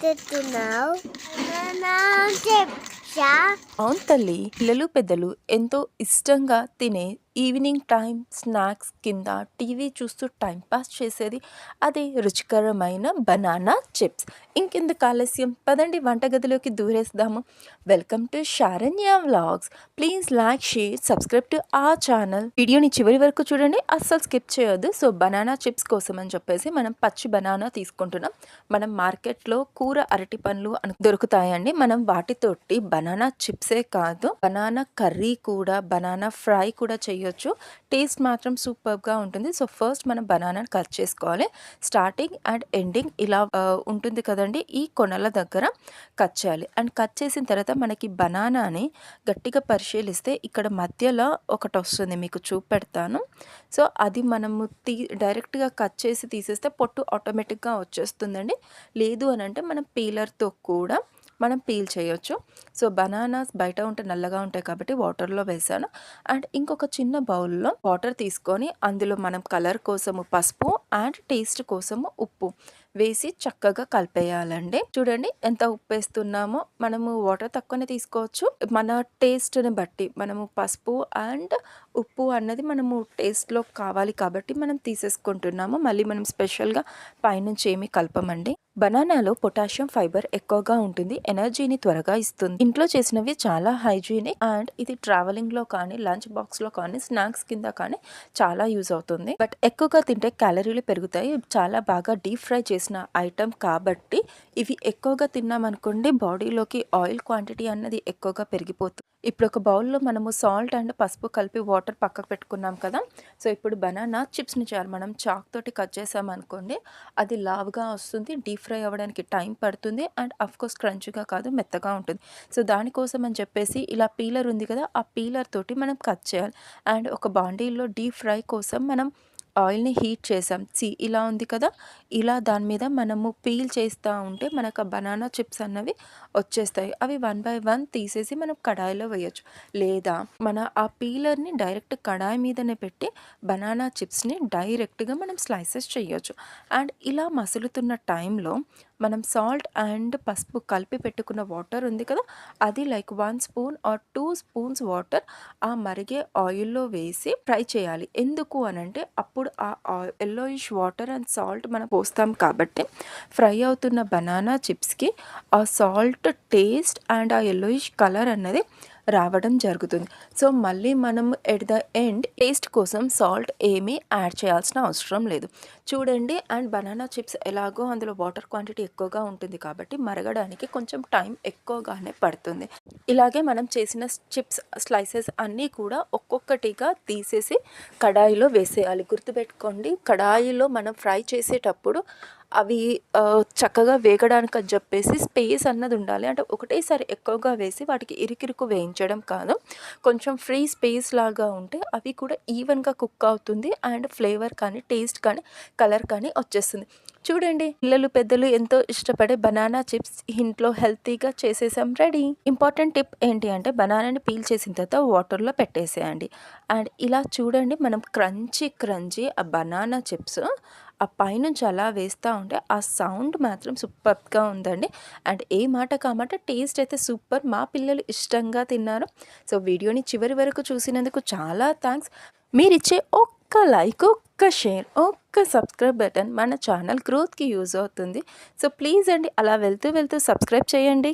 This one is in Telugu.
తింటున్నావు చెప్తా. అవును తల్లి, పిల్లలు పెద్దలు ఎంతో ఇష్టంగా తినే ఈవినింగ్ టైం స్నాక్స్ కింద టీవీ చూస్తూ టైం పాస్ చేసేది అదే రుచికరమైన బనానా చిప్స్. ఇంకెందుకు ఆలస్యం, పదండి వంటగదిలోకి దూరేద్దాము. Welcome to Sharanya vlogs. Please like, share, subscribe to ఆ ఛానల్. వీడియోని చివరి వరకు చూడండి, అస్సలు స్కిప్ చేయొద్దు. సో బనానా చిప్స్ కోసం అని చెప్పేసి మనం పచ్చి బనానా తీసుకుంటున్నాం. మనం మార్కెట్లో కూర అరటి పండ్లు దొరుకుతాయండి. మనం వాటితోటి బనానా చిప్సే కాదు, బనానా కర్రీ కూడా, బనానా ఫ్రై కూడా చేయొచ్చు. టేస్ట్ మాత్రం సూపర్గా ఉంటుంది. సో ఫస్ట్ మనం బనానాని కట్ చేసుకోవాలి. స్టార్టింగ్ అండ్ ఎండింగ్ ఇలా ఉంటుంది కదండి, ఈ కొనల దగ్గర కట్ చేయాలి. అండ్ కట్ చేసిన తర్వాత మనకి బనానాని గట్టిగా పరిశీలిస్తే ఇక్కడ మధ్యలో ఒకటి వస్తుంది, మీకు చూపెడతాను. సో అది మనము డైరెక్ట్గా కట్ చేసి తీసేస్తే పొట్టు ఆటోమేటిక్గా వచ్చేస్తుందండి. లేదు అని అంటే మనం పీలర్తో కూడా మనం పీల్ చేయొచ్చు. సో బనానాస్ బయట ఉంటే నల్లగా ఉంటాయి కాబట్టి వాటర్లో వేసాను. అండ్ ఇంకొక చిన్న బౌల్లో వాటర్ తీసుకొని అందులో మనం కలర్ కోసము పసుపు అండ్ టేస్ట్ కోసము ఉప్పు వేసి చక్కగా కలిపేయాలండి. చూడండి ఎంత ఉప్పు వేస్తున్నామో, మనము వాటర్ తక్కువనే తీసుకోవచ్చు. మన టేస్ట్ని బట్టి మనము పసుపు అండ్ ఉప్పు అన్నది మనము టేస్ట్లో కావాలి కాబట్టి మనం తీసేసుకుంటున్నాము. మళ్ళీ మనం స్పెషల్గా పైనుంచి ఏమీ కలపమండి. బనానాలో పొటాషియం ఫైబర్ ఎక్కువగా ఉంటుంది, ఎనర్జీని త్వరగా ఇస్తుంది. ఇంట్లో చేసినవి చాలా హైజీనిక్ అండ్ ఇది ట్రావెలింగ్ లో కానీ, లంచ్ బాక్స్ లో కానీ, స్నాక్స్ కింద కానీ చాలా యూజ్ అవుతుంది. బట్ ఎక్కువగా తింటే క్యాలరీలు పెరుగుతాయి. చాలా బాగా డీప్ ఫ్రై చేసిన ఐటమ్ కాబట్టి ఇవి ఎక్కువగా తిన్నామనుకోండి బాడీలోకి ఆయిల్ క్వాంటిటీ అన్నది ఎక్కువగా పెరిగిపోతుంది. ఇప్పుడు ఒక బౌల్లో మనము సాల్ట్ అండ్ పసుపు కలిపి వాటర్ పక్కకు పెట్టుకున్నాం కదా. సో ఇప్పుడు బనానా చిప్స్ని చేయాలి. మనం చాక్ తోటి కట్ చేసామనుకోండి, అది లావుగా వస్తుంది, డీప్ ఫ్రై అవ్వడానికి టైం పడుతుంది అండ్ అఫ్కోర్స్ క్రంచ్గా కాదు, మెత్తగా ఉంటుంది. సో దానికోసం అని చెప్పేసి ఇలా పీలర్ ఉంది కదా, ఆ పీలర్ తోటి మనం కట్ చేయాలి. అండ్ ఒక బాండీలో డీప్ ఫ్రై కోసం మనం ఆయిల్ని హీట్ చేసాం. ఇలా ఉంది కదా, ఇలా దాని మీద మనము పీల్ చేస్తూ ఉంటే మనకు ఆ బనానా చిప్స్ అన్నవి వచ్చేస్తాయి. అవి 1 బై 1 తీసేసి మనం కడాయిలో వేయచ్చు. లేదా మన ఆ పీలర్ని డైరెక్ట్ కడాయి మీదనే పెట్టి బనానా చిప్స్ని డైరెక్ట్గా మనం స్లైసెస్ చేయొచ్చు. అండ్ ఇలా మసులుతున్న టైంలో మనం సాల్ట్ అండ్ పసుపు కలిపి పెట్టుకున్న వాటర్ ఉంది కదా, అది like 1 spoon or 2 spoons water ఆ మరిగే ఆయిల్లో వేసి ఫ్రై చేయాలి. ఎందుకు అనంటే అప్పుడు ఆ ఎల్లోయిష్ వాటర్ అండ్ సాల్ట్ మనం పోస్తాం కాబట్టి ఫ్రై అవుతున్న బనానా చిప్స్కి ఆ సాల్ట్ టేస్ట్ అండ్ ఆ ఎల్లోయిష్ కలర్ అన్నది రావడం జరుగుతుంది. సో మళ్ళీ మనం ఎట్ ద ఎండ్ టేస్ట్ కోసం సాల్ట్ ఏమీ యాడ్ చేయాల్సిన అవసరం లేదు. చూడండి, అండ్ బనానా చిప్స్ ఎలాగో అందులో వాటర్ క్వాంటిటీ ఎక్కువగా ఉంటుంది కాబట్టి మరగడానికి కొంచెం టైం ఎక్కువగానే పడుతుంది. ఇలాగే మనం చేసిన చిప్స్ స్లైసెస్ అన్నీ కూడా ఒక్కొక్కటిగా తీసేసి కడాయిలో వేసేయాలి. గుర్తుపెట్టుకోండి, కడాయిలో మనం ఫ్రై చేసేటప్పుడు అవి చక్కగా వేగడానికి అని చెప్పేసి స్పేస్ అన్నది ఉండాలి. అంటే ఒకటేసారి ఎక్కువగా వేసి వాటికి ఇరుకిరుకు వేయించడం కాదు, కొంచెం ఫ్రీ స్పేస్ లాగా ఉంటే అవి కూడా ఈవెన్గా కుక్ అవుతుంది అండ్ ఫ్లేవర్ కానీ, టేస్ట్ కానీ, కలర్ కానీ వచ్చేస్తుంది. చూడండి, పిల్లలు పెద్దలు ఎంతో ఇష్టపడే బనానా చిప్స్ ఇంట్లో హెల్తీగా చేసేసాం, రెడీ. ఇంపార్టెంట్ టిప్ ఏంటి అంటే బనానాని పీల్ చేసిన తర్వాత వాటర్లో పెట్టేసేయండి. అండ్ ఇలా చూడండి, మనం క్రంచీ ఆ బనానా చిప్స్ ఆ పైనుంచి అలా వేస్తూ ఉంటే ఆ సౌండ్ మాత్రం సూపర్గా ఉందండి. అండ్ ఏ మాట కామాట టేస్ట్ అయితే సూపర్. మా పిల్లలు ఇష్టంగా తిన్నారు. సో వీడియోని చివరి వరకు చూసినందుకు చాలా థ్యాంక్స్. మీరిచ్చే ఒక్క లైక్, ఒక్క షేర్, ఒక్క సబ్స్క్రైబ్ బటన్ మన ఛానల్ గ్రోత్కి యూజ్ అవుతుంది. సో ప్లీజ్ అండి, అలా వెళ్తూ సబ్స్క్రైబ్ చేయండి.